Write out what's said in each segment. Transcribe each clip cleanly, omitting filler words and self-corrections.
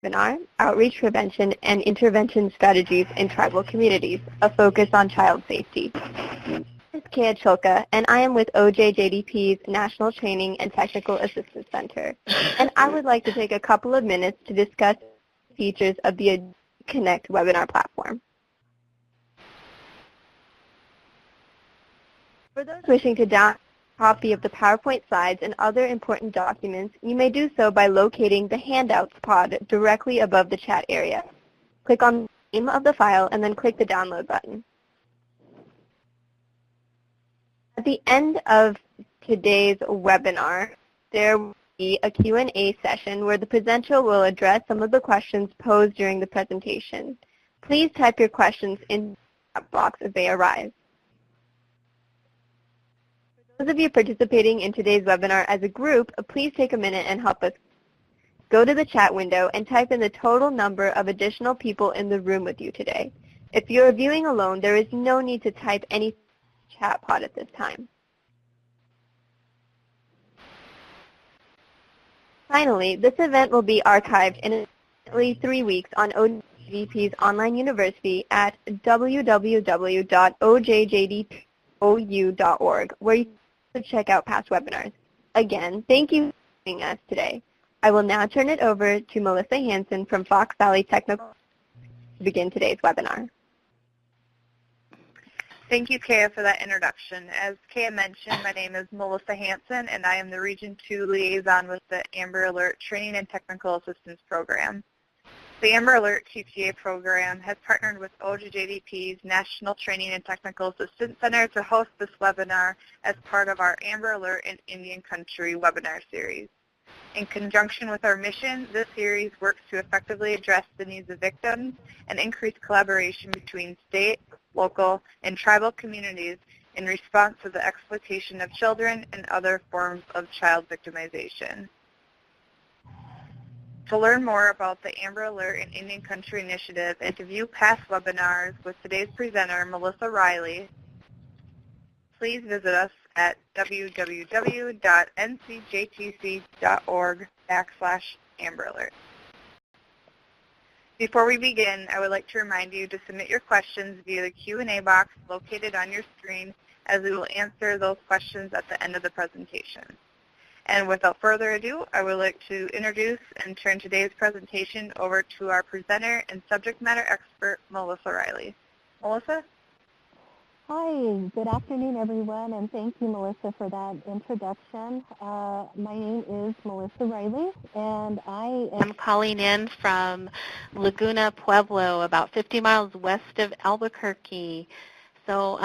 webinar, Outreach Prevention and Intervention Strategies in Tribal Communities, a focus on child safety. This is Kaya Chilka, and I am with OJJDP's National Training and Technical Assistance Center. And I would like to take a couple of minutes to discuss features of the Connect webinar platform. For those wishing to download a copy of the PowerPoint slides and other important documents, you may do so by locating the handouts pod directly above the chat area. Click on the name of the file and then click the download button. At the end of today's webinar, there will be a Q&A session where the presenter will address some of the questions posed during the presentation. Please type your questions in the chat box as they arise. For those of you participating in today's webinar as a group, please take a minute and help us. Go to the chat window and type in the total number of additional people in the room with you today. If you're viewing alone, there is no need to type any chat pod at this time. Finally, this event will be archived in approximately 3 weeks on OJJDP's online university at www.ojjdpou.org, where you can check out past webinars. Again, thank you for joining us today. I will now turn it over to Melissa Hansen from Fox Valley Technical to begin today's webinar. Thank you, Kaya, for that introduction. As Kaya mentioned, my name is Melissa Hansen, and I am the Region 2 Liaison with the Amber Alert Training and Technical Assistance Program. The Amber Alert TTA program has partnered with OJJDP's National Training and Technical Assistance Center to host this webinar as part of our Amber Alert in Indian Country webinar series. In conjunction with our mission, this series works to effectively address the needs of victims and increase collaboration between state, local, and tribal communities in response to the exploitation of children and other forms of child victimization. To learn more about the Amber Alert in Indian Country initiative and to view past webinars with today's presenter, Melissa Riley, please visit us at www.ncjtc.org/AmberAlert. Before we begin, I would like to remind you to submit your questions via the Q&A box located on your screen, as we will answer those questions at the end of the presentation. And without further ado, I would like to introduce and turn today's presentation over to our presenter and subject matter expert, Melissa Riley. Melissa? Hi, good afternoon, everyone, and thank you, Melissa, for that introduction. My name is Melissa Riley, and I am calling in from Laguna Pueblo, about 50 miles west of Albuquerque. So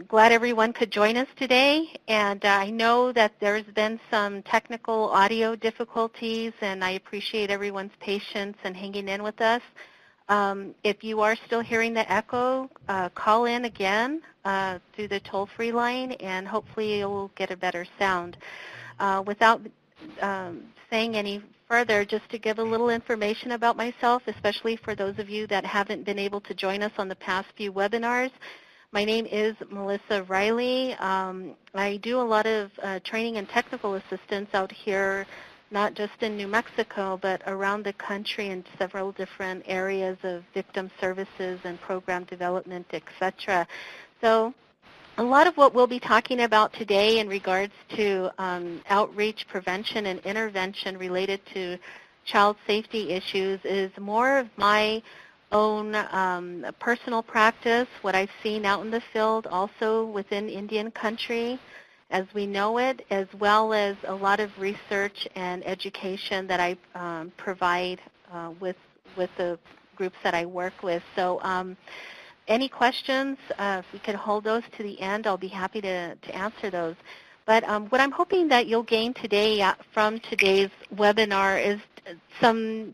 glad everyone could join us today, and I know that there's been some technical audio difficulties, and I appreciate everyone's patience and hanging in with us. If you are still hearing the echo, call in again through the toll-free line, and hopefully you'll get a better sound. Without saying any further, just to give a little information about myself, especially for those of you that haven't been able to join us on the past few webinars. My name is Melissa Riley. I do a lot of training and technical assistance out here, not just in New Mexico, but around the country in several different areas of victim services and program development, etc. So a lot of what we'll be talking about today in regards to outreach, prevention, and intervention related to child safety issues is more of my own personal practice, what I've seen out in the field, also within Indian Country as we know it, as well as a lot of research and education that I provide with the groups that I work with. So any questions, if we could hold those to the end, I'll be happy to answer those. But what I'm hoping that you'll gain today from today's webinar is some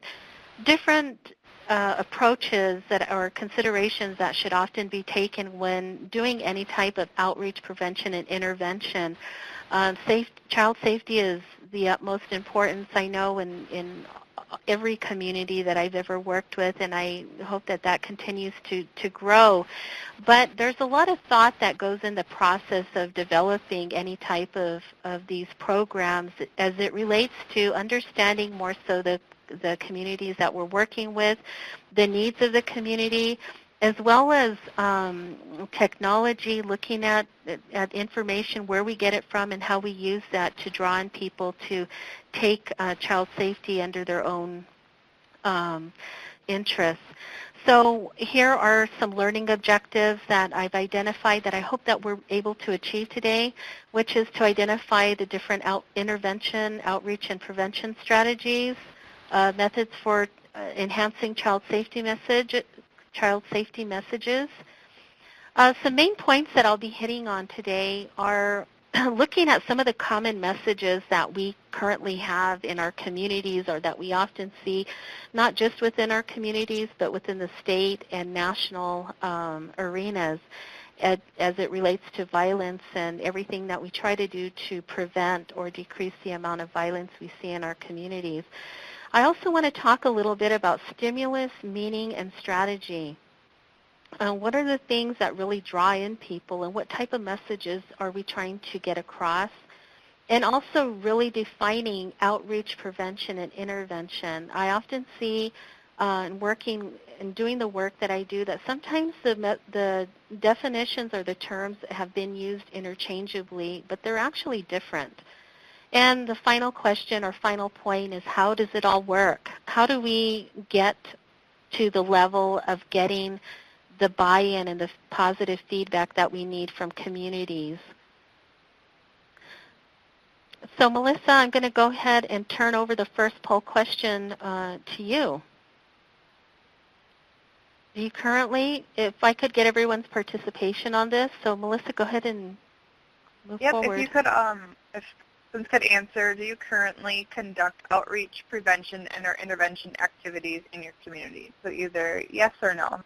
different approaches that or considerations that should often be taken when doing any type of outreach, prevention, and intervention. Child safety is the utmost importance, I know, in every community that I've ever worked with, and I hope that that continues to grow. But there's a lot of thought that goes in the process of developing any type of these programs as it relates to understanding more so the the communities that we're working with, the needs of the community, as well as technology, looking at information, where we get it from, and how we use that to draw in people to take child safety under their own interests. So here are some learning objectives that I've identified that I hope that we're able to achieve today, which is to identify the different intervention, outreach, and prevention strategies, methods for enhancing child safety messages. Some main points that I'll be hitting on today are looking at some of the common messages that we currently have in our communities, or that we often see, not just within our communities, but within the state and national arenas as it relates to violence and everything that we try to do to prevent or decrease the amount of violence we see in our communities. I also want to talk a little bit about stimulus, meaning, and strategy. What are the things that really draw in people, and what type of messages are we trying to get across? And also really defining outreach, prevention, and intervention. I often see in working and doing the work that I do that sometimes the definitions or the terms have been used interchangeably, but they're actually different. And the final question or final point is, how does it all work? How do we get to the level of getting the buy-in and the positive feedback that we need from communities? So Melissa, I'm going to go ahead and turn over the first poll question to you. Do you currently, if I could get everyone's participation on this, so Melissa, go ahead and move forward. If you could, if someone could answer, do you currently conduct outreach, prevention, and or intervention activities in your community? So either yes or no.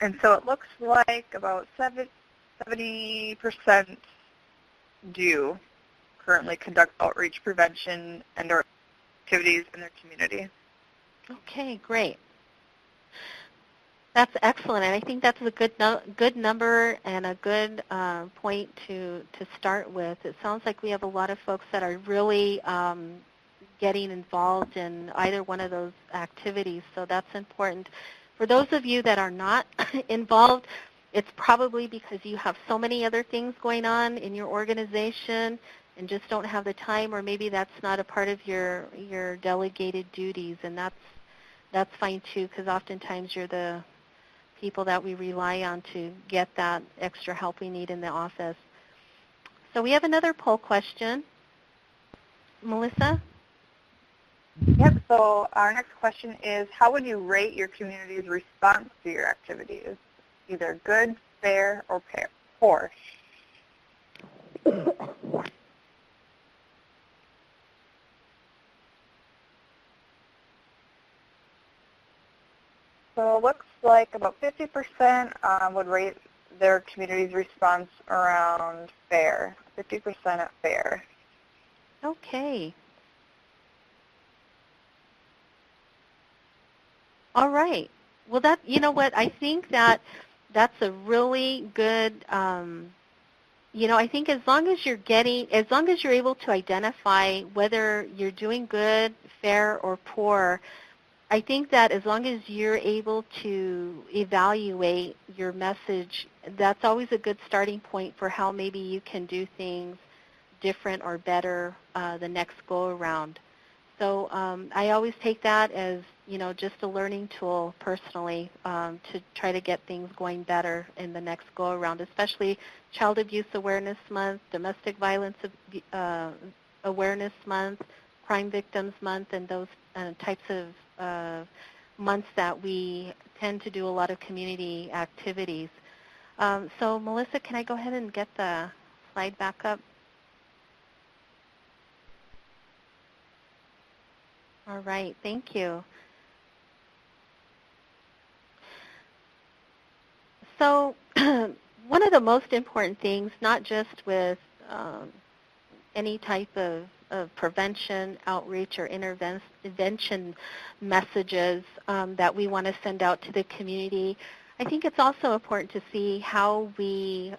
And so it looks like about 70% do currently conduct outreach, prevention, and or activities in their community. Okay, great. That's excellent, and I think that's a good number and a good point to start with. It sounds like we have a lot of folks that are really getting involved in either one of those activities, so that's important. For those of you that are not involved, it's probably because you have so many other things going on in your organization and just don't have the time, or maybe that's not a part of your delegated duties, and that's fine too, because oftentimes you're the people that we rely on to get that extra help we need in the office. So we have another poll question. Melissa? Yep, so our next question is, how would you rate your community's response to your activities? Either good, fair, or poor. So it looks like about 50% would rate their community's response around fair, 50% at fair. Okay. All right. Well, you know what, I think that's a really good, I think as long as you're able to identify whether you're doing good, fair, or poor, I think that as long as you're able to evaluate your message, that's always a good starting point for how maybe you can do things different or better the next go-around. So I always take that as, just a learning tool personally to try to get things going better in the next go-around, especially Child Abuse Awareness Month, Domestic Violence Awareness Month, Crime Victims Month, and those types of months that we tend to do a lot of community activities. So Melissa, can I go ahead and get the slide back up? All right, thank you. So one of the most important things, not just with any type of prevention, outreach, or intervention messages that we want to send out to the community, I think it's also important to see how we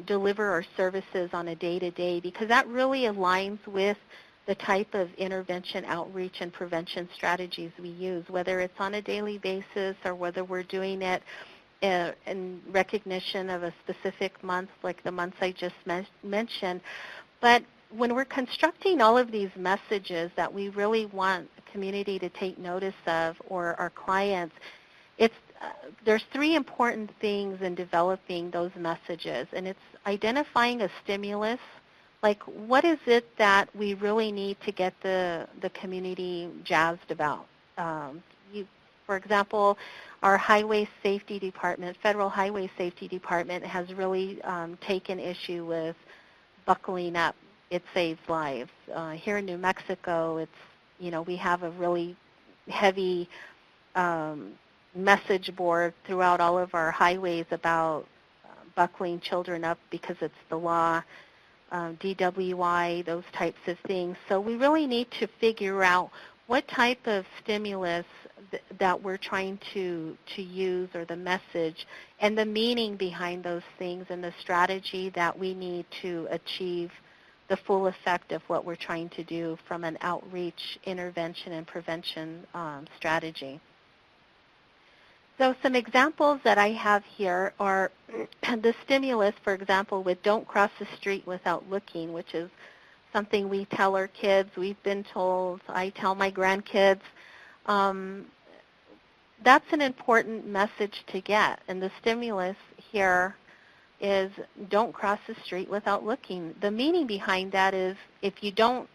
deliver our services on a day-to-day, because that really aligns with the type of intervention, outreach, and prevention strategies we use, whether it's on a daily basis or whether we're doing it in recognition of a specific month, like the months I just mentioned. But when we're constructing all of these messages that we really want the community to take notice of, or our clients, there's three important things in developing those messages, and it's identifying a stimulus, like what is it that we really need to get the community jazzed about. For example, our Highway Safety Department, Federal Highway Safety Department, has really taken issue with buckling up. It saves lives. Here in New Mexico, we have a really heavy message board throughout all of our highways about buckling children up because it's the law, DWI, those types of things. So we really need to figure out what type of stimulus that we're trying to use, or the message, and the meaning behind those things, and the strategy that we need to achieve the full effect of what we're trying to do from an outreach, intervention, and prevention strategy. So some examples that I have here are the stimulus, for example, with don't cross the street without looking, which is something we tell our kids. We've been told, I tell my grandkids. That's an important message to get. And the stimulus here is don't cross the street without looking. The meaning behind that is if you don't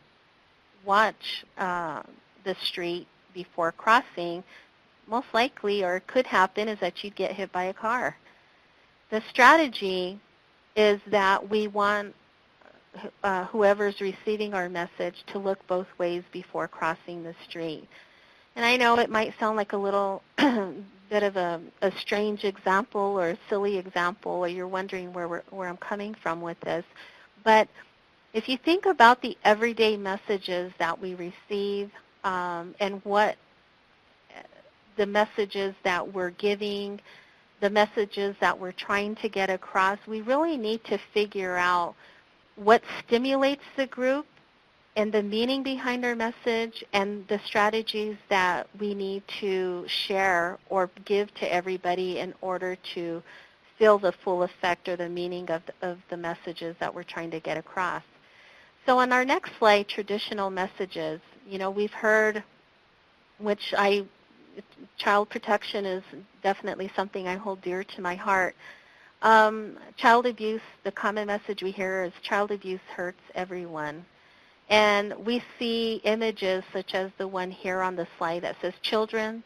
watch the street before crossing, most likely, or it could happen, is that you'd get hit by a car. The strategy is that we want whoever's receiving our message to look both ways before crossing the street. And I know it might sound like a little bit of a strange example or a silly example, or you're wondering where I'm coming from with this. But if you think about the everyday messages that we receive and what the messages that we're giving, the messages that we're trying to get across, we really need to figure out what stimulates the group and the meaning behind our message and the strategies that we need to share or give to everybody in order to feel the full effect or the meaning of the messages that we're trying to get across. So on our next slide, traditional messages, we've heard, child protection is definitely something I hold dear to my heart. Child abuse, the common message we hear is child abuse hurts everyone. And we see images such as the one here on the slide that says children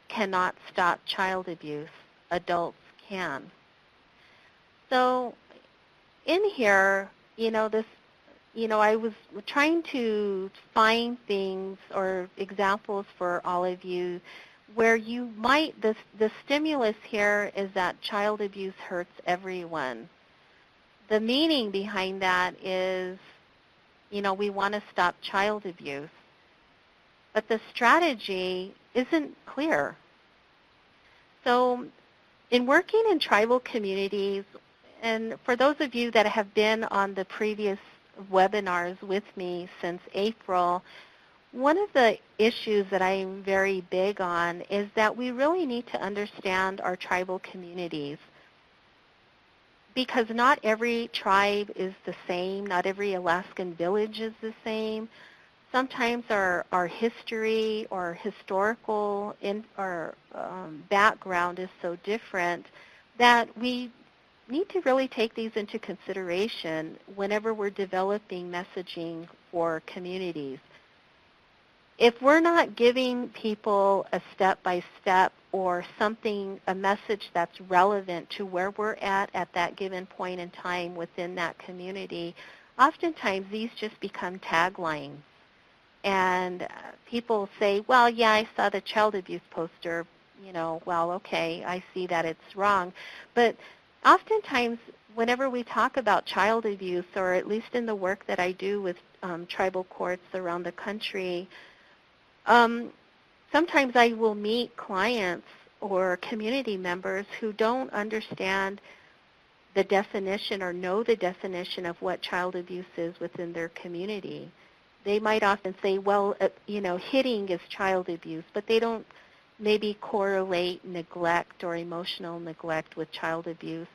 cannot stop child abuse, adults can. So in here, I was trying to find things or examples for all of you where you might, the stimulus here is that child abuse hurts everyone. The meaning behind that is, we want to stop child abuse. But the strategy isn't clear. So in working in tribal communities, and for those of you that have been on the previous webinars with me since April, one of the issues that I'm very big on is that we really need to understand our tribal communities, because not every tribe is the same, not every Alaskan village is the same. Sometimes our history or historical background is so different that we need to really take these into consideration whenever we're developing messaging for communities. If we're not giving people a step-by-step or a message that's relevant to where we're at that given point in time within that community, oftentimes these just become taglines. And people say, well, yeah, I saw the child abuse poster, well, okay, I see that it's wrong. But oftentimes, whenever we talk about child abuse, or at least in the work that I do with tribal courts around the country, sometimes I will meet clients or community members who don't understand the definition or know the definition of what child abuse is within their community. They might often say, well, hitting is child abuse, but they don't maybe correlate neglect or emotional neglect with child abuse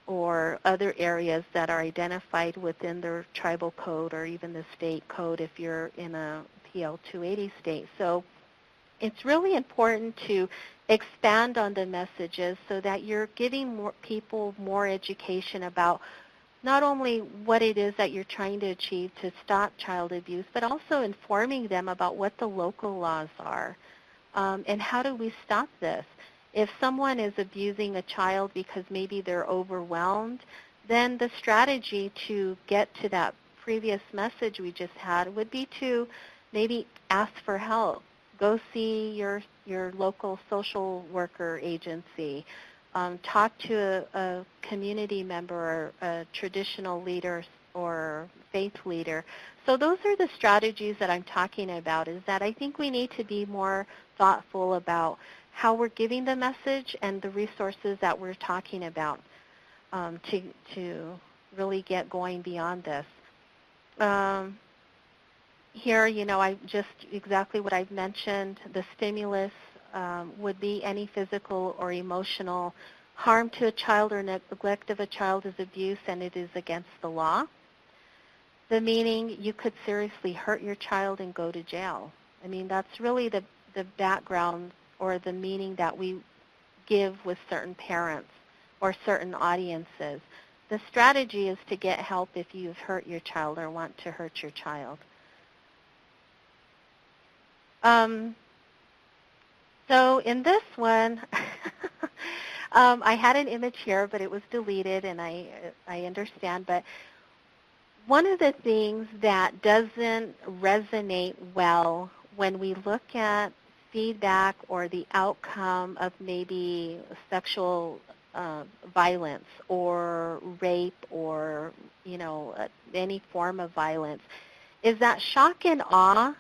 or other areas that are identified within their tribal code or even the state code if you're in a PL 280 state. So it's really important to expand on the messages so that you're giving more people more education about not only what it is that you're trying to achieve to stop child abuse, but also informing them about what the local laws are and how do we stop this. If someone is abusing a child because maybe they're overwhelmed, then the strategy to get to that previous message we just had would be to maybe ask for help. Go see your local social worker agency. Talk to a community member or a traditional leader or faith leader. So those are the strategies that I'm talking about, is that I think we need to be more thoughtful about how we're giving the message and the resources that we're talking about to really get going beyond this. Here, I just exactly what I've mentioned. The stimulus would be any physical or emotional harm to a child or neglect of a child is abuse, and it is against the law. The meaning, you could seriously hurt your child and go to jail. I mean, that's really the background or the meaning that we give with certain parents or certain audiences. The strategy is to get help if you've hurt your child or want to hurt your child. So in this one, I had an image here, but it was deleted, and I understand. But one of the things that doesn't resonate well when we look at feedback or the outcome of maybe sexual violence or rape or, any form of violence is that shock and awe.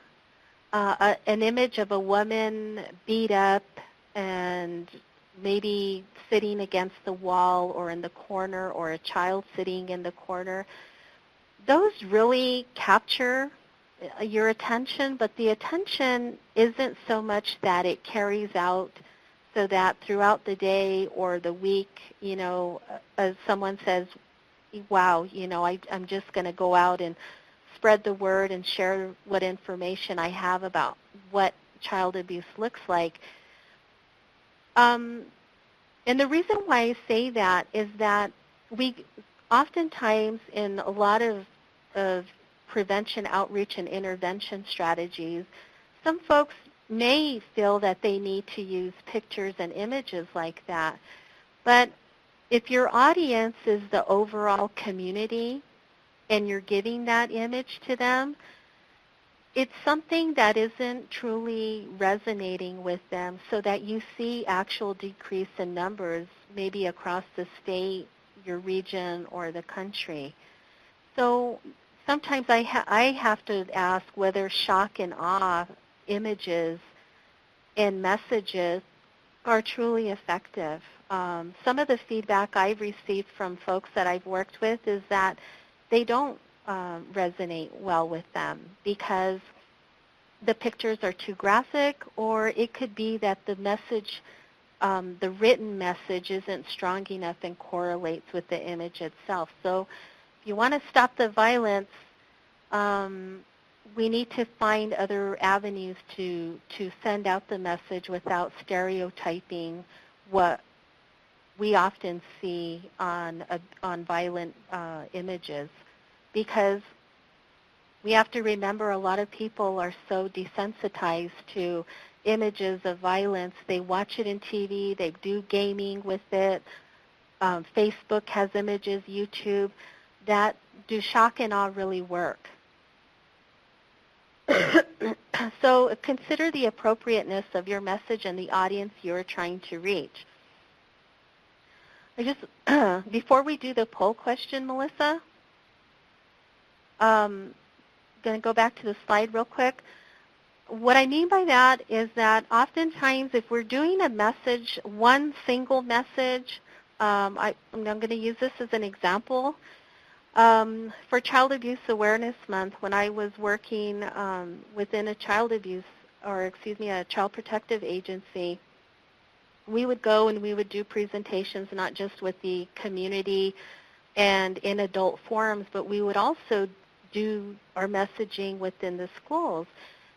An image of a woman beat up and maybe sitting against the wall or in the corner, or a child sitting in the corner, those really capture your attention, but the attention isn't so much that it carries out so that throughout the day or the week, as someone says, wow, I'm just going to go out and spread the word and share what information I have about what child abuse looks like. And the reason why I say that is that we oftentimes in a lot of prevention, outreach, and intervention strategies, some folks may feel that they need to use pictures and images like that. But if your audience is the overall community and you're giving that image to them, it's something that isn't truly resonating with them, so that you see actual decrease in numbers maybe across the state, your region, or the country. So sometimes I have to ask whether shock and awe images and messages are truly effective. Some of the feedback I've received from folks that I've worked with is that they don't resonate well with them because the pictures are too graphic, or it could be that the message, the written message, isn't strong enough and correlates with the image itself. So if you want to stop the violence, we need to find other avenues to send out the message without stereotyping what we often see on violent images, because we have to remember a lot of people are so desensitized to images of violence. They watch it in TV, they do gaming with it, Facebook has images, YouTube, that do shock and awe really work? So consider the appropriateness of your message and the audience you're trying to reach. Before we do the poll question, Melissa, I'm going to go back to the slide real quick. what I mean by that is that oftentimes if we're doing a message, one single message, I'm going to use this as an example. For Child Abuse Awareness Month, when I was working within a child abuse, or excuse me, a child protective agency, we would go and we would do presentations not just with the community and in adult forums, but we would also do our messaging within the schools.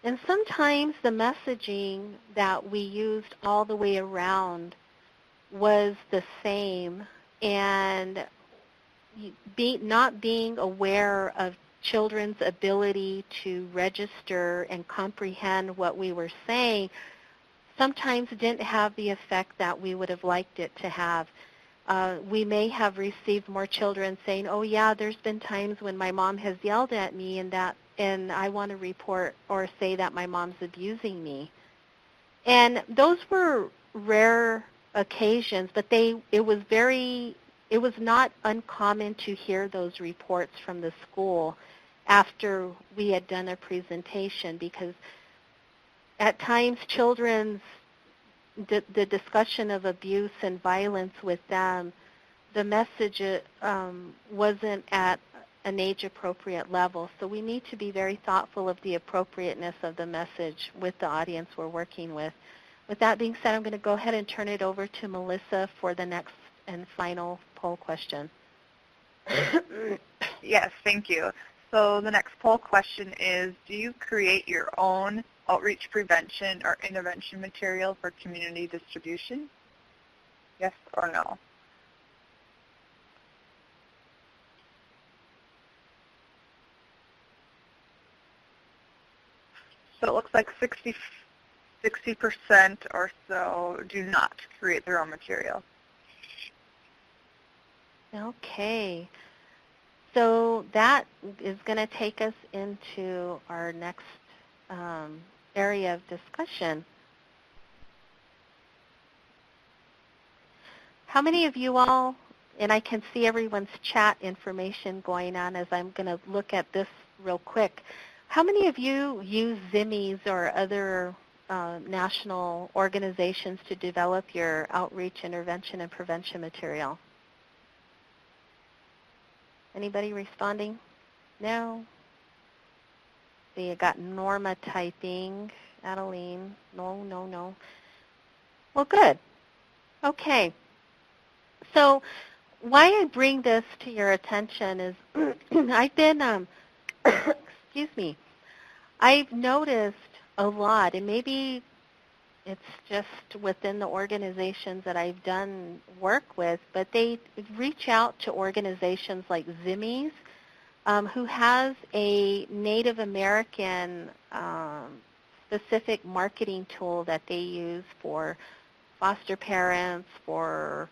And sometimes the messaging that we used all the way around was the same, and not being aware of children's ability to register and comprehend what we were saying sometimes didn't have the effect that we would have liked it to have. We may have received more children saying, oh yeah, there's been times when my mom has yelled at me and I want to report or say that my mom's abusing me. And those were rare occasions, but it was not uncommon to hear those reports from the school after we had done a presentation, because at times the discussion of abuse and violence with them, the message wasn't at an age-appropriate level. So we need to be very thoughtful of the appropriateness of the message with the audience we're working with. With that being said, I'm going to go ahead and turn it over to Melissa for the next and final poll question. Yes, thank you. So the next poll question is, do you create your own outreach prevention or intervention material for community distribution? Yes or no? So it looks like 60% or so do not create their own material. Okay. So that is going to take us into our next area of discussion. How many of you all, and I can see everyone's chat information going on as I'm going to look at this real quick, how many of you use Zimmies or other national organizations to develop your outreach, intervention, and prevention material? Anybody responding? No? See, you got Norma typing. Adeline, no, no, no. Well, good. Okay. So why I bring this to your attention is I've been, excuse me, I've noticed a lot, and maybe it's just within the organizations that I've done work with, but they reach out to organizations like Zimmies, who has a Native American specific marketing tool that they use for foster parents, for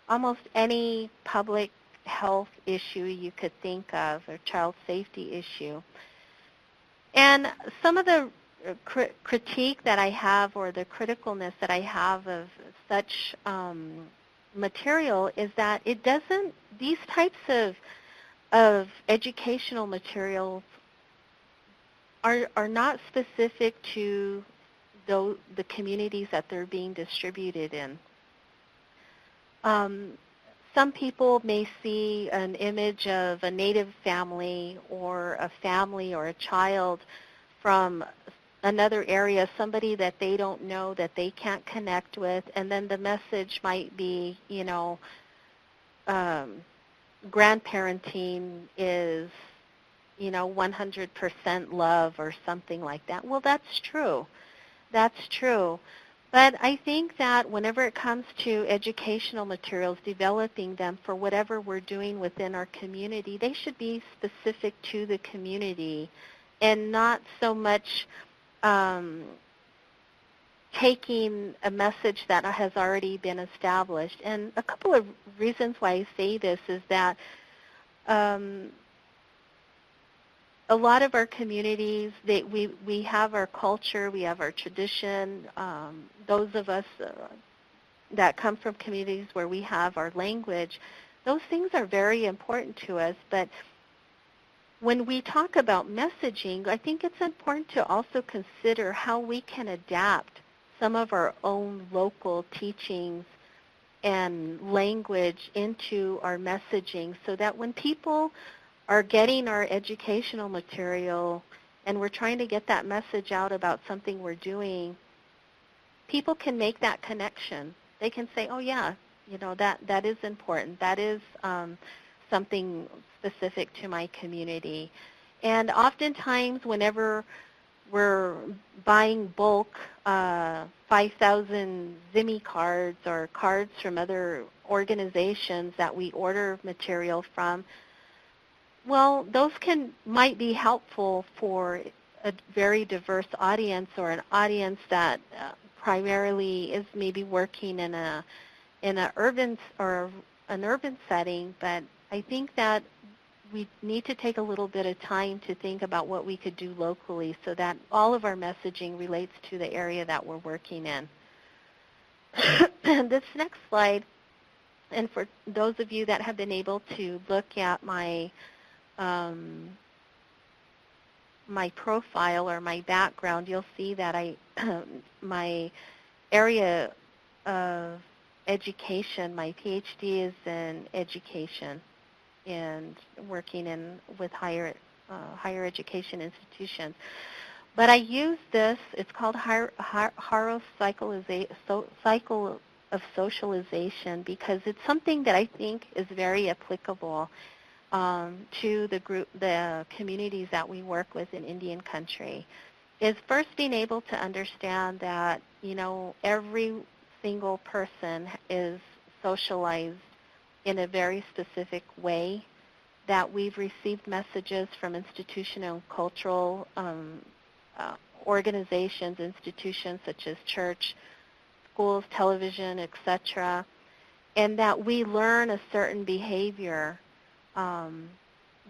almost any public health issue you could think of, or child safety issue. And some of the critique that I have, or the criticalness that I have of such material, is that it doesn't, these types of educational materials are not specific to the communities that they're being distributed in. Some people may see an image of a Native family or a child from another area, somebody that they don't know, that they can't connect with, and then the message might be, you know, grandparenting is, you know, 100% love or something like that. Well, that's true. That's true. But I think that whenever it comes to educational materials, developing them for whatever we're doing within our community, they should be specific to the community and not so much taking a message that has already been established. And a couple of reasons why I say this is that a lot of our communities, we have our culture, we have our tradition. Those of us that come from communities where we have our language, those things are very important to us. But when we talk about messaging, I think it's important to also consider how we can adapt some of our own local teachings and language into our messaging so that when people are getting our educational material and we're trying to get that message out about something we're doing, people can make that connection. They can say, oh yeah, that is important. That is something specific to my community. And oftentimes whenever we're buying bulk 5,000 Zimmy cards or cards from other organizations that we order material from, well, those might be helpful for a very diverse audience or an audience that primarily is maybe working in an urban setting, but I think that we need to take a little bit of time to think about what we could do locally so that all of our messaging relates to the area that we're working in. This next slide, and for those of you that have been able to look at my my profile or my background, you'll see that my area of education, my PhD is in education and working with higher education institutions. But I use this, it's called Haro's cycle of socialization, because it's something that I think is very applicable to the communities that we work with in Indian country. Is first being able to understand that, every single person is socialized in a very specific way, that we've received messages from institutional and cultural organizations, institutions such as church, schools, television, etc., and that we learn a certain behavior.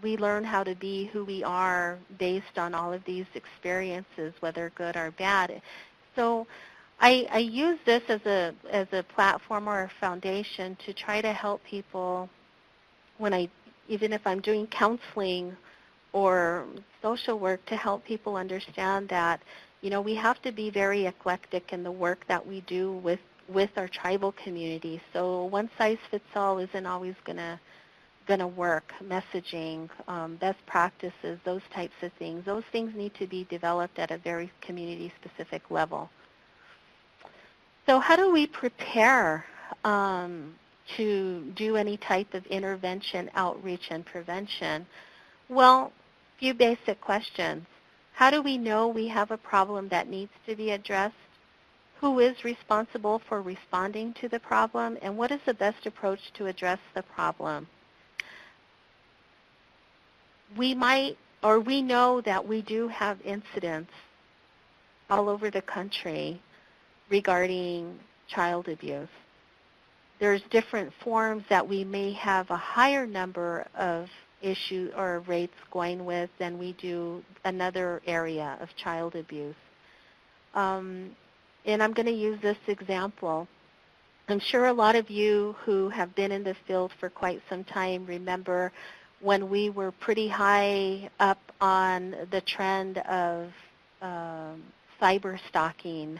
We learn how to be who we are based on all of these experiences, whether good or bad. So I use this as a platform or a foundation to try to help people even if I'm doing counseling or social work, to help people understand that, we have to be very eclectic in the work that we do with our tribal community. So one size fits all isn't always gonna work. Messaging, best practices, those types of things. Those things need to be developed at a very community-specific level. So how do we prepare to do any type of intervention, outreach, and prevention? Well, a few basic questions. How do we know we have a problem that needs to be addressed? Who is responsible for responding to the problem? And what is the best approach to address the problem? We know that we do have incidents all over the country regarding child abuse. There's different forms that we may have a higher number of issues or rates going with than we do another area of child abuse. And I'm going to use this example. I'm sure a lot of you who have been in the field for quite some time remember when we were pretty high up on the trend of cyber stalking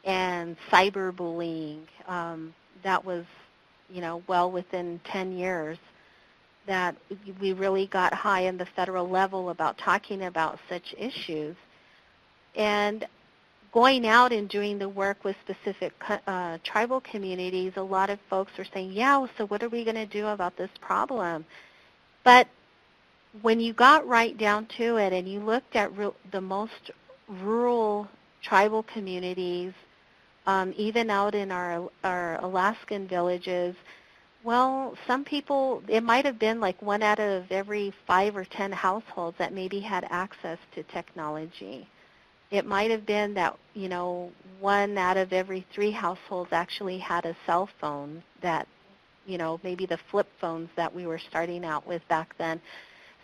and cyberbullying. That was, well within 10 years that we really got high in the federal level about talking about such issues. And going out and doing the work with specific tribal communities, a lot of folks were saying, yeah, so what are we going to do about this problem? But when you got right down to it and you looked at the most rural tribal communities, even out in our Alaskan villages, well, some people, it might have been like 1 out of every 5 or 10 households that maybe had access to technology. It might have been that, 1 out of every 3 households actually had a cell phone that, maybe the flip phones that we were starting out with back then.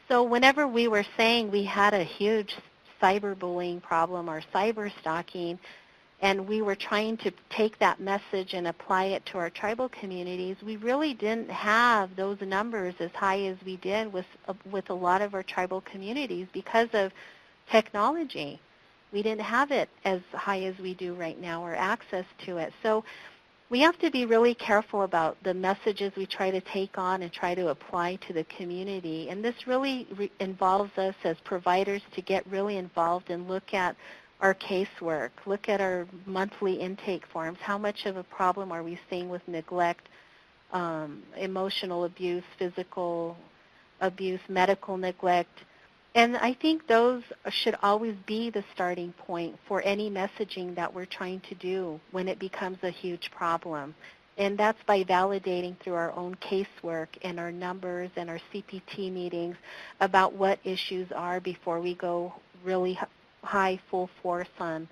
So whenever we were saying we had a huge cyberbullying problem or cyber stalking, and we were trying to take that message and apply it to our tribal communities, we really didn't have those numbers as high as we did with a lot of our tribal communities because of technology. We didn't have it as high as we do right now or access to it. So we have to be really careful about the messages we try to take on and try to apply to the community. And this really involves us as providers to get really involved and look at our casework, look at our monthly intake forms. How much of a problem are we seeing with neglect, emotional abuse, physical abuse, medical neglect? And I think those should always be the starting point for any messaging that we're trying to do when it becomes a huge problem. And that's by validating through our own casework and our numbers and our CPT meetings about what issues are before we go really high full force on,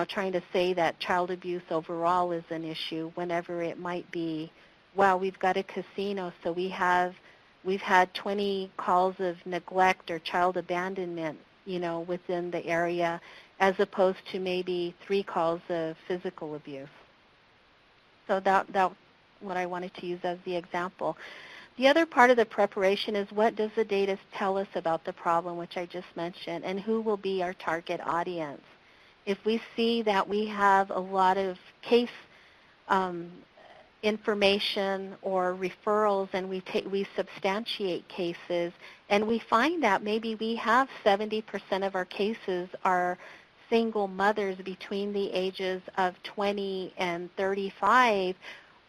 trying to say that child abuse overall is an issue whenever it might be, well, we've got a casino, so we've had 20 calls of neglect or child abandonment, within the area, as opposed to maybe 3 calls of physical abuse. So that's what I wanted to use as the example. The other part of the preparation is what does the data tell us about the problem, which I just mentioned, and who will be our target audience. If we see that we have a lot of case information or referrals and we substantiate cases and we find that maybe we have 70% of our cases are single mothers between the ages of 20 and 35,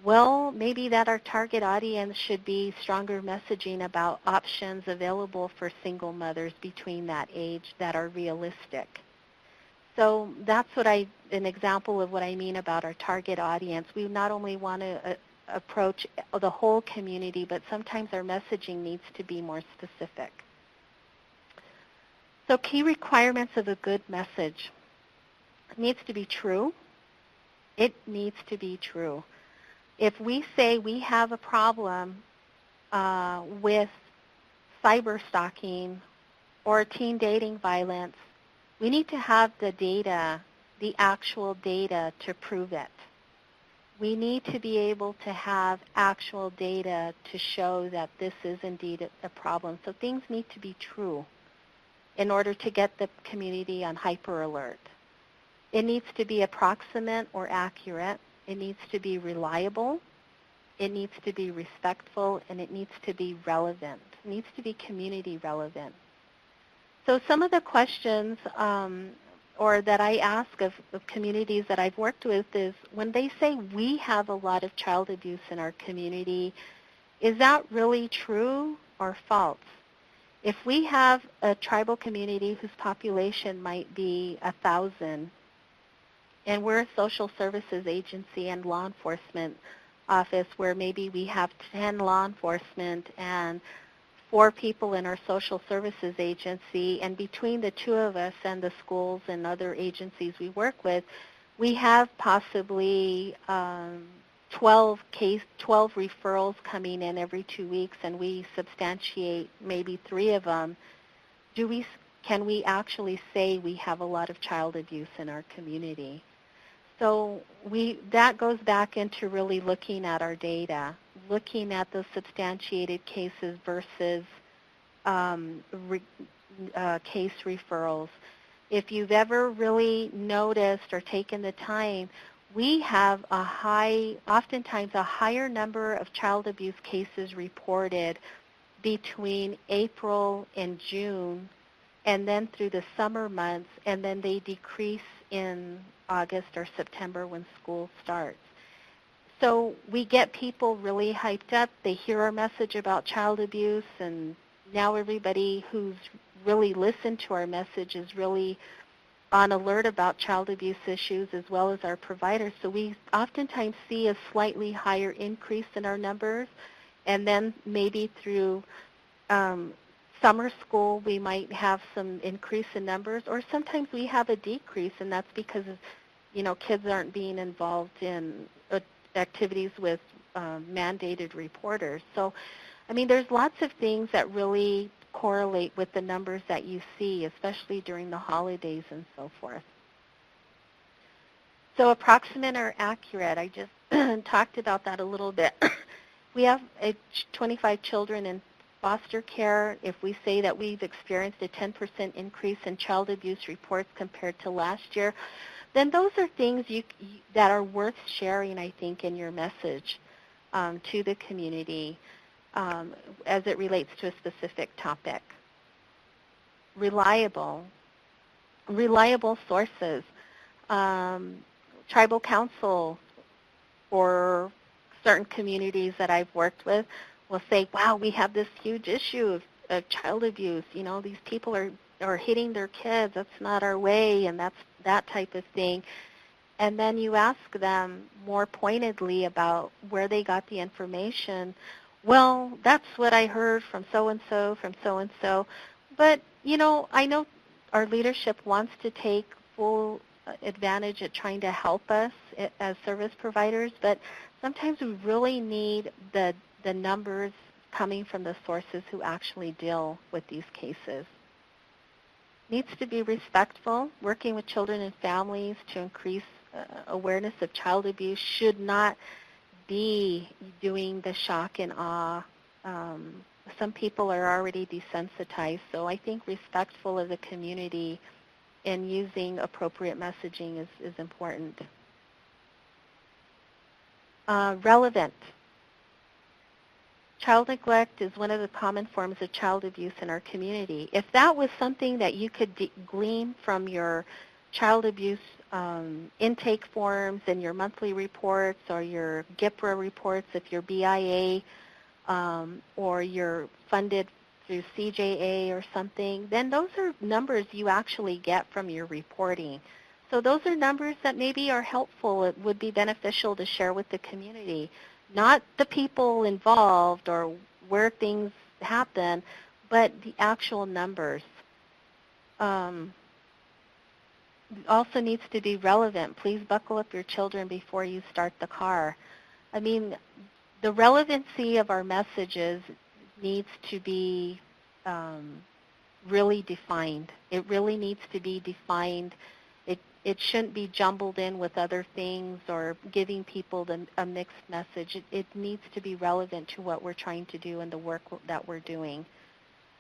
well, maybe that our target audience should be stronger messaging about options available for single mothers between that age that are realistic. So that's an example of what I mean about our target audience. We not only want to approach the whole community, but sometimes our messaging needs to be more specific. So key requirements of a good message. It needs to be true. It needs to be true. If we say we have a problem with cyber stalking or teen dating violence, we need to have the data, the actual data to prove it. We need to be able to have actual data to show that this is indeed a problem. So things need to be true in order to get the community on hyper alert. It needs to be approximate or accurate. It needs to be reliable. It needs to be respectful, and it needs to be relevant. It needs to be community relevant. So some of the questions or that I ask of communities that I've worked with is when they say we have a lot of child abuse in our community, is that really true or false? If we have a tribal community whose population might be 1,000, and we're a social services agency and law enforcement office where maybe we have 10 law enforcement and 4 people in our social services agency, and between the 2 of us and the schools and other agencies we work with, we have possibly 12 referrals coming in every 2 weeks, and we substantiate maybe 3 of them. Can we actually say we have a lot of child abuse in our community? So that goes back into really looking at our data, looking at those substantiated cases versus case referrals. If you've ever really noticed or taken the time, we have oftentimes a higher number of child abuse cases reported between April and June, and then through the summer months, and then they decrease in August or September when school starts. So we get people really hyped up. They hear our message about child abuse, and now everybody who's really listened to our message is really on alert about child abuse issues, as well as our providers. So we oftentimes see a slightly higher increase in our numbers, and then maybe through summer school we might have some increase in numbers, or sometimes we have a decrease, and that's because kids aren't being involved in activities with mandated reporters. So, there's lots of things that really correlate with the numbers that you see, especially during the holidays and so forth. So approximate or accurate, I just talked about that a little bit. We have 25 children in foster care. If we say that we've experienced a 10% increase in child abuse reports compared to last year, then those are things that are worth sharing, I think, in your message to the community as it relates to a specific topic. Reliable sources. Tribal council for certain communities that I've worked with will say, wow, we have this huge issue of child abuse. You know, these people are hitting their kids. That's not our way, and that's that type of thing. And then you ask them more pointedly about where they got the information. Well, that's what I heard from so-and-so, from so-and-so. But, you know, I know our leadership wants to take full advantage at trying to help us as service providers, but sometimes we really need the numbers coming from the sources who actually deal with these cases. Needs to be respectful. Working with children and families to increase awareness of child abuse should not be doing the shock and awe. Some people are already desensitized, so I think respectful of the community and using appropriate messaging is important. Relevant. Child neglect is one of the common forms of child abuse in our community. If that was something that you could glean from your child abuse intake forms and your monthly reports or your GIPRA reports if you're BIA or you're funded through CJA or something, then those are numbers you actually get from your reporting. So those are numbers that maybe are helpful. It would be beneficial to share with the community, not the people involved or where things happen, but the actual numbers. Also needs to be relevant. Please buckle up your children before you start the car. I mean, the relevancy of our messages needs to be really defined. It really needs to be defined. It shouldn't be jumbled in with other things or giving people a mixed message. It needs to be relevant to what we're trying to do and the work that we're doing.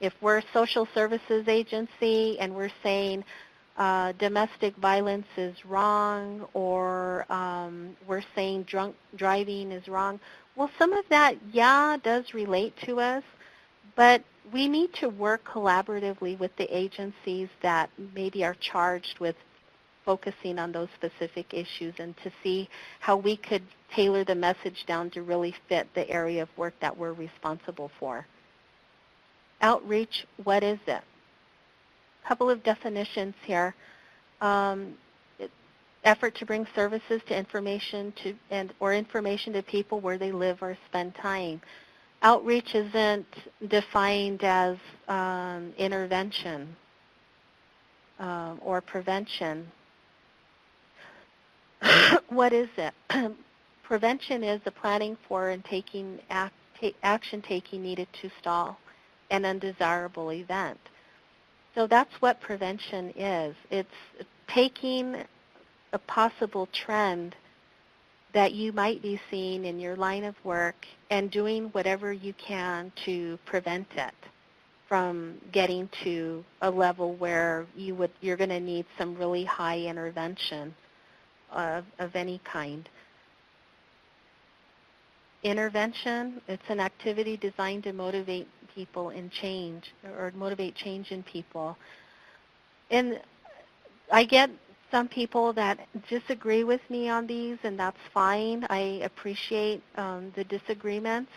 If we're a social services agency and we're saying domestic violence is wrong or we're saying drunk driving is wrong, well, some of that, yeah, does relate to us, but we need to work collaboratively with the agencies that maybe are charged with focusing on those specific issues and to see how we could tailor the message down to really fit the area of work that we're responsible for. Outreach, what is it? A couple of definitions here. Effort to bring services to information or information to people where they live or spend time. Outreach isn't defined as intervention or prevention. What is it? Prevention is the planning for and taking action needed to stall an undesirable event. So that's what prevention is. It's taking a possible trend that you might be seeing in your line of work and doing whatever you can to prevent it from getting to a level where you're going to need some really high intervention of any kind. Intervention, it's an activity designed to motivate people in change or motivate change in people. And I get some people that disagree with me on these, and that's fine. I appreciate the disagreements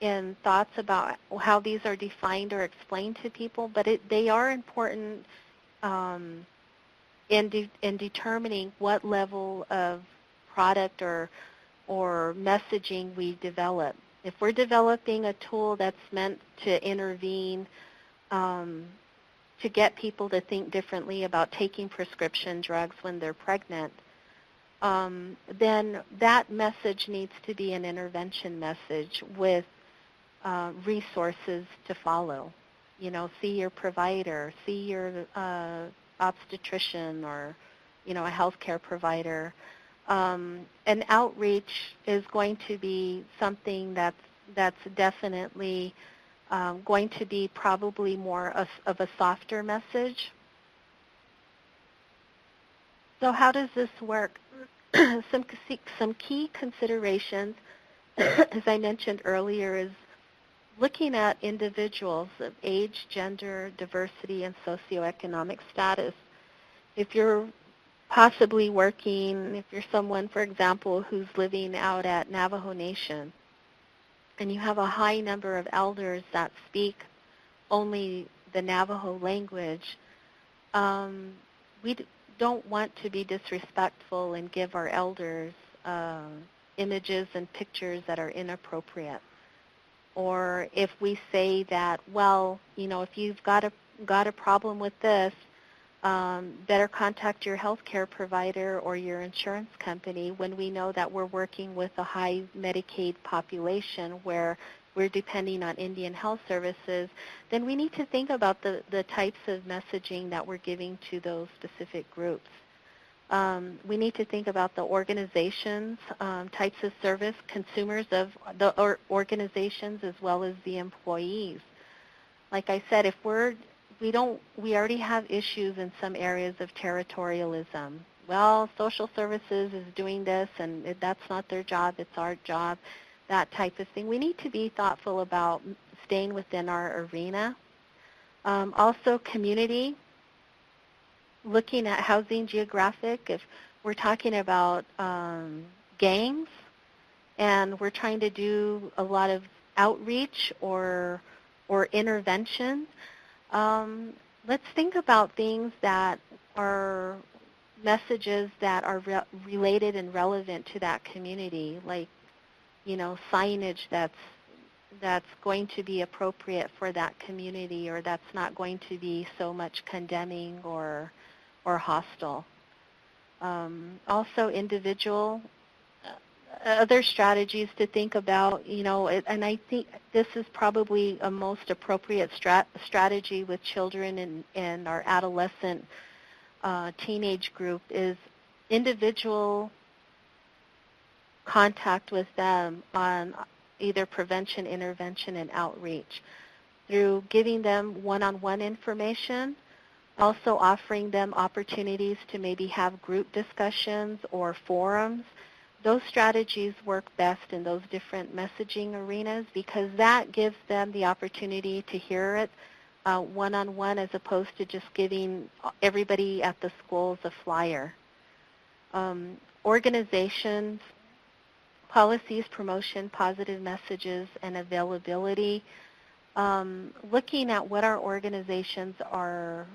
and thoughts about how these are defined or explained to people, but they are important in determining what level of product or messaging we develop. If we're developing a tool that's meant to intervene, to get people to think differently about taking prescription drugs when they're pregnant, then that message needs to be an intervention message with resources to follow. You know, see your provider, see your obstetrician or, you know, a healthcare provider. An outreach is going to be something that's definitely going to be probably more of a softer message. So how does this work? Some key considerations, as I mentioned earlier, is looking at individuals of age, gender, diversity, and socioeconomic status. If you're possibly working, if you're someone, for example, who's living out at Navajo Nation, and you have a high number of elders that speak only the Navajo language, we don't want to be disrespectful and give our elders images and pictures that are inappropriate. Or if we say that, well, you know, if you've got a problem with this, better contact your health care provider or your insurance company, when we know that we're working with a high Medicaid population where we're depending on Indian Health Services, then we need to think about the types of messaging that we're giving to those specific groups. We need to think about the organizations, types of service, consumers of the organizations, as well as the employees. Like I said, if we already have issues in some areas of territorialism. Well, social services is doing this, and that's not their job, it's our job, that type of thing. We need to be thoughtful about staying within our arena. Also, community, looking at housing geographic. If we're talking about gangs and we're trying to do a lot of outreach or intervention, let's think about things that are messages that are related and relevant to that community, like, you know, signage that's going to be appropriate for that community, or that's not going to be so much condemning or hostile. Also, individual other strategies to think about, you know, and I think this is probably a most appropriate strategy with children and our adolescent teenage group, is individual contact with them on either prevention, intervention, and outreach through giving them one-on-one information, also offering them opportunities to maybe have group discussions or forums. Those strategies work best in those different messaging arenas because that gives them the opportunity to hear it one-on-one as opposed to just giving everybody at the schools a flyer. Organizations, policies, promotion, positive messages, and availability. Looking at what our organizations are,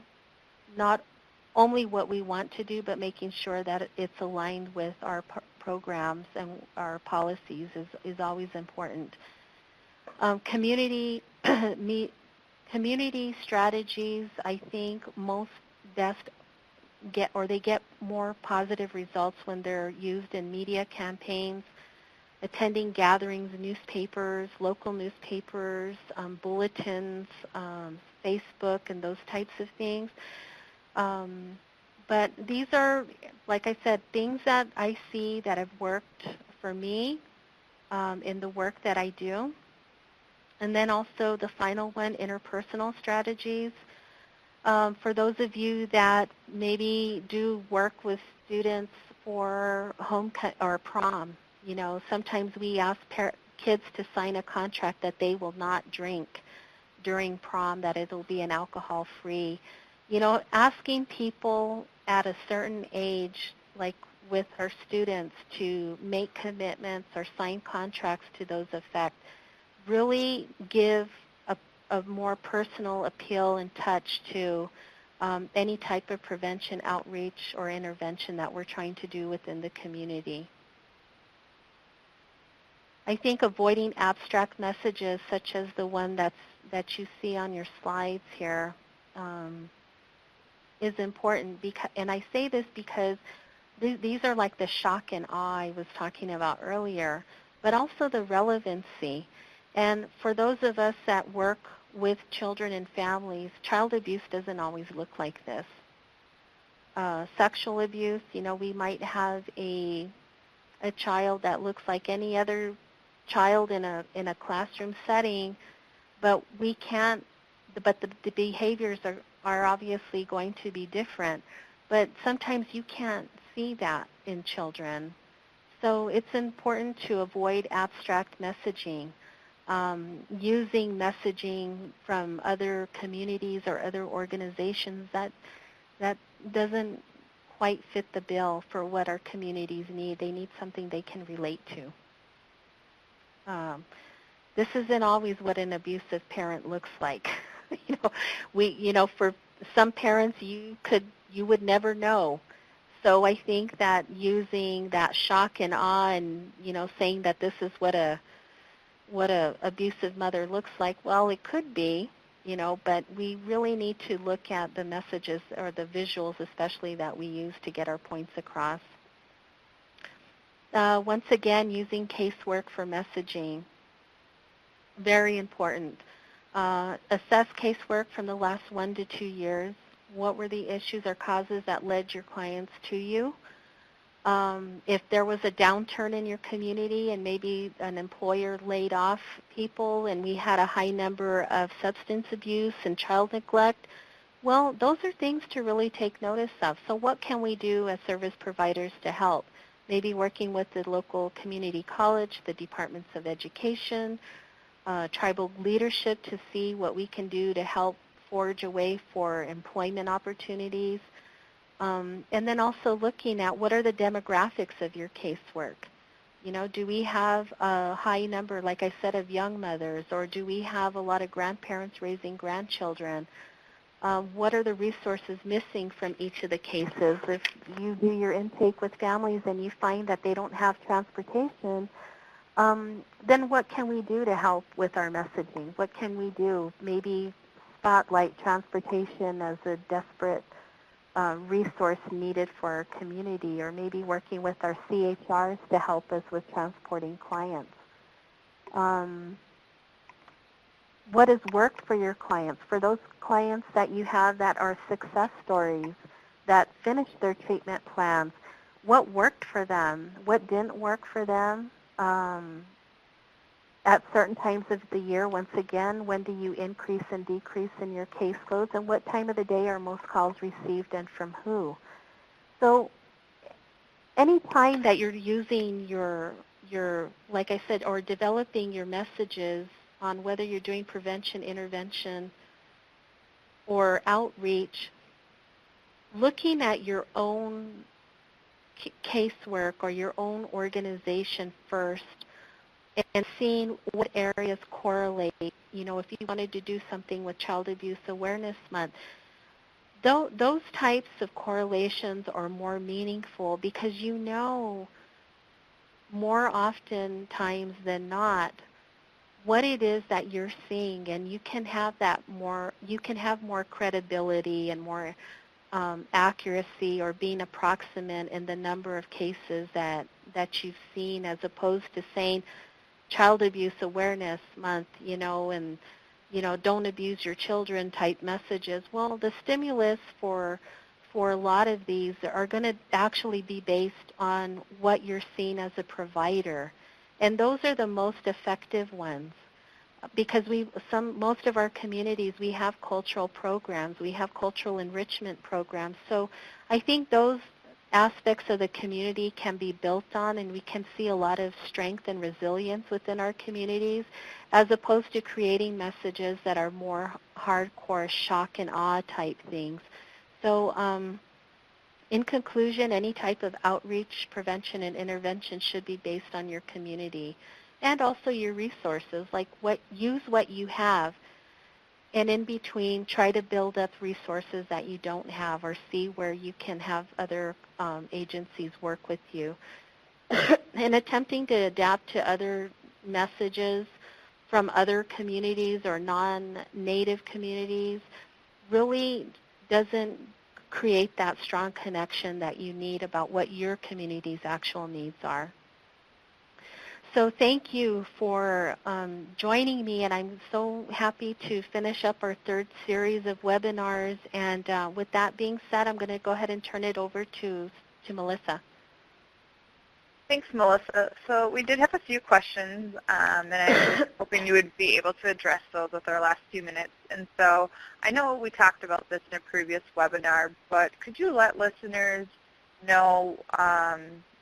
not only what we want to do, but making sure that it's aligned with our programs and our policies is always important. Community strategies, I think most best get more positive results when they're used in media campaigns, attending gatherings, newspapers, local newspapers, bulletins, Facebook, and those types of things. But these are, like I said, things that I see that have worked for me in the work that I do. And then also the final one, interpersonal strategies. For those of you that maybe do work with students for or prom, you know, sometimes we ask kids to sign a contract that they will not drink during prom, that it will be an alcohol-free. You know, asking people at a certain age, like with our students, to make commitments or sign contracts to those effect really give a more personal appeal and touch to any type of prevention, outreach, or intervention that we're trying to do within the community. I think avoiding abstract messages such as the one that you see on your slides here is important, and I say this because these are like the shock and awe I was talking about earlier, but also the relevancy. And for those of us that work with children and families, child abuse doesn't always look like this. sexual abuse, we might have a child that looks like any other child in a classroom setting, but we can't. But the behaviors are obviously going to be different. But sometimes you can't see that in children. So it's important to avoid abstract messaging. Using messaging from other communities or other organizations that doesn't quite fit the bill for what our communities need. They need something they can relate to. This isn't always what an abusive parent looks like. For some parents, you would never know. So I think that using that shock and awe and saying that this is what a abusive mother looks like, well, it could be, but we really need to look at the messages or the visuals especially that we use to get our points across. Once again, using casework for messaging, very important. Assess casework from the last 1 to 2 years. What were the issues or causes that led your clients to you? If there was a downturn in your community and maybe an employer laid off people and we had a high number of substance abuse and child neglect, well, those are things to really take notice of. So what can we do as service providers to help? Maybe working with the local community college, the departments of education, tribal leadership to see what we can do to help forge a way for employment opportunities. And then also looking at what are the demographics of your casework. Do we have a high number, like I said, of young mothers, or do we have a lot of grandparents raising grandchildren? What are the resources missing from each of the cases? If you do your intake with families and you find that they don't have transportation, then what can we do to help with our messaging? What can we do? Maybe spotlight transportation as a desperate resource needed for our community, or maybe working with our CHRs to help us with transporting clients. What has worked for your clients? For those clients that you have that are success stories, that finished their treatment plans, what worked for them? What didn't work for them? At certain times of the year, once again, when do you increase and decrease in your caseloads, and what time of the day are most calls received and from who? So any time that you're using your like I said, or developing your messages on whether you're doing prevention, intervention, or outreach, looking at your own casework or your own organization first and seeing what areas correlate. If you wanted to do something with Child Abuse Awareness Month, those types of correlations are more meaningful because more often times than not what it is that you're seeing, and you can have more credibility and more accuracy or being approximate in the number of cases that you've seen, as opposed to saying Child Abuse Awareness Month, and don't abuse your children type messages. Well, the stimulus for a lot of these are going to actually be based on what you're seeing as a provider. And those are the most effective ones because most of our communities, we have cultural programs, we have cultural enrichment programs. So I think those aspects of the community can be built on, and we can see a lot of strength and resilience within our communities, as opposed to creating messages that are more hardcore shock and awe type things. So in conclusion, any type of outreach, prevention, and intervention should be based on your community and also your resources, like use what you have, and in between, try to build up resources that you don't have, or see where you can have other agencies work with you. And attempting to adapt to other messages from other communities or non-native communities really doesn't create that strong connection that you need about what your community's actual needs are. So thank you for joining me, and I'm so happy to finish up our third series of webinars. And with that being said, I'm going to go ahead and turn it over to Melissa. Thanks, Melissa. So we did have a few questions, and I was hoping you would be able to address those with our last few minutes. And so I know we talked about this in a previous webinar, but could you let listeners know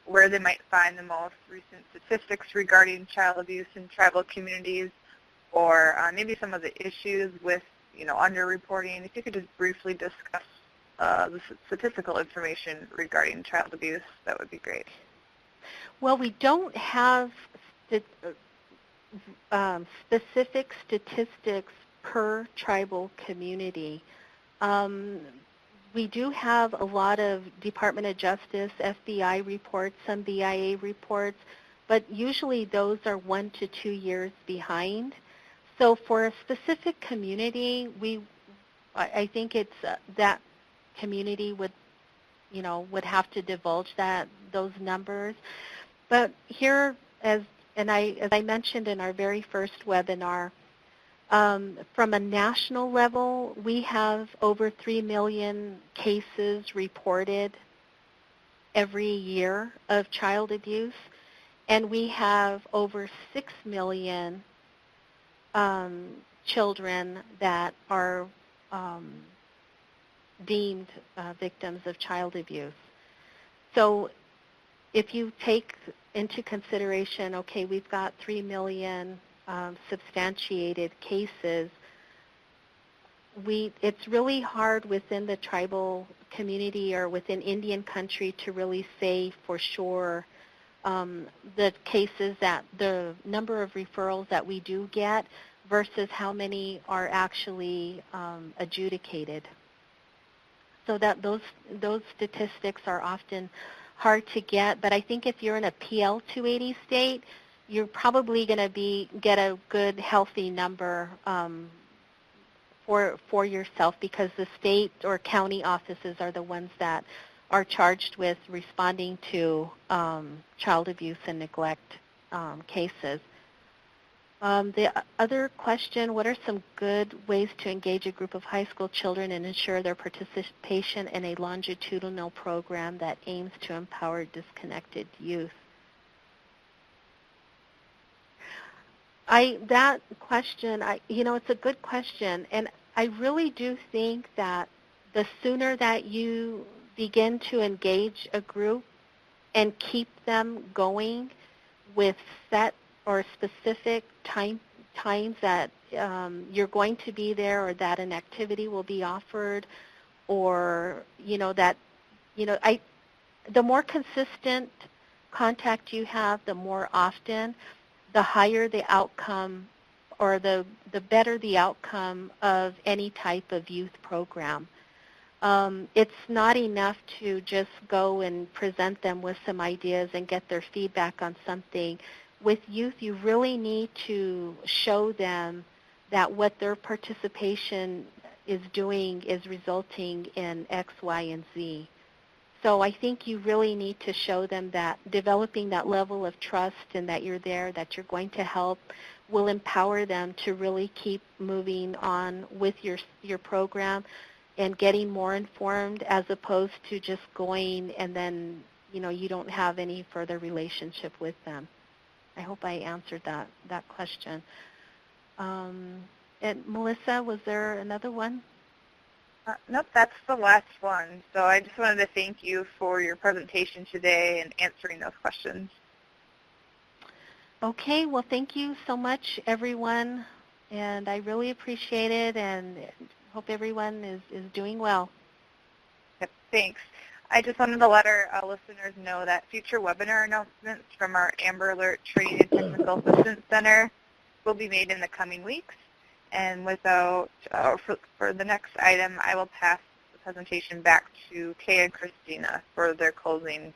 where they might find the most recent statistics regarding child abuse in tribal communities, or maybe some of the issues with, underreporting? If you could just briefly discuss the statistical information regarding child abuse, that would be great. Well, we don't have specific statistics per tribal community. We do have a lot of Department of Justice, FBI reports, some BIA reports, but usually those are 1 to 2 years behind. So for a specific community, I think it's that community would have to divulge those numbers. But here, as I mentioned in our very first webinar, from a national level, we have over 3 million cases reported every year of child abuse, and we have over 6 million children that are deemed victims of child abuse. So if you take into consideration, okay, we've got 3 million substantiated cases, it's really hard within the tribal community or within Indian country to really say for sure the cases the number of referrals that we do get versus how many are actually adjudicated. So that those statistics are often hard to get, but I think if you're in a PL 280 state, you're probably going to get a good, healthy number for yourself, because the state or county offices are the ones that are charged with responding to child abuse and neglect cases. The other question, what are some good ways to engage a group of high school children and ensure their participation in a longitudinal program that aims to empower disconnected youth? That question, it's a good question, and I really do think that the sooner that you begin to engage a group and keep them going with set or specific times that you're going to be there, or that an activity will be offered, or the more consistent contact you have, the more often, the higher the outcome, or the better the outcome of any type of youth program. It's not enough to just go and present them with some ideas and get their feedback on something. With youth, you really need to show them that what their participation is doing is resulting in X, Y, and Z. So I think you really need to show them that developing that level of trust and that you're there, that you're going to help, will empower them to really keep moving on with your program and getting more informed, as opposed to just going and then you don't have any further relationship with them. I hope I answered that question. And Melissa, was there another one? Nope, that's the last one. So I just wanted to thank you for your presentation today and answering those questions. Okay, well, thank you so much, everyone, and I really appreciate it, and hope everyone is doing well. Yep, thanks. I just wanted to let our listeners know that future webinar announcements from our Amber Alert Training and Technical Assistance Center will be made in the coming weeks. And for the next item, I will pass the presentation back to Kay and Christina for their closing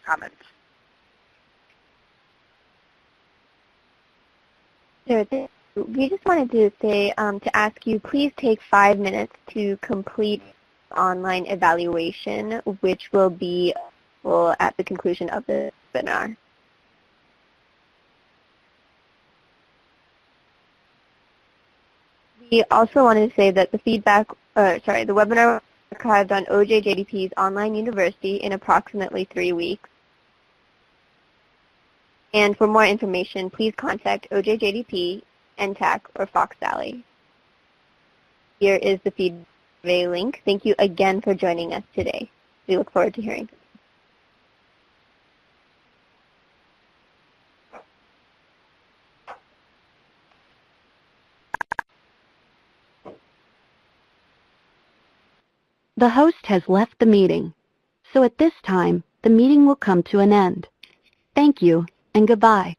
comments. Sure. We just wanted to say, to ask you, please take 5 minutes to complete online evaluation, which will be at the conclusion of the webinar. We also wanted to say that the webinar will be archived on OJJDP's online university in approximately 3 weeks. And for more information, please contact OJJDP, NTTAC, or Fox Valley. Here is the feedback survey link. Thank you again for joining us today. We look forward to hearing from you. The host has left the meeting, so at this time, the meeting will come to an end. Thank you and goodbye.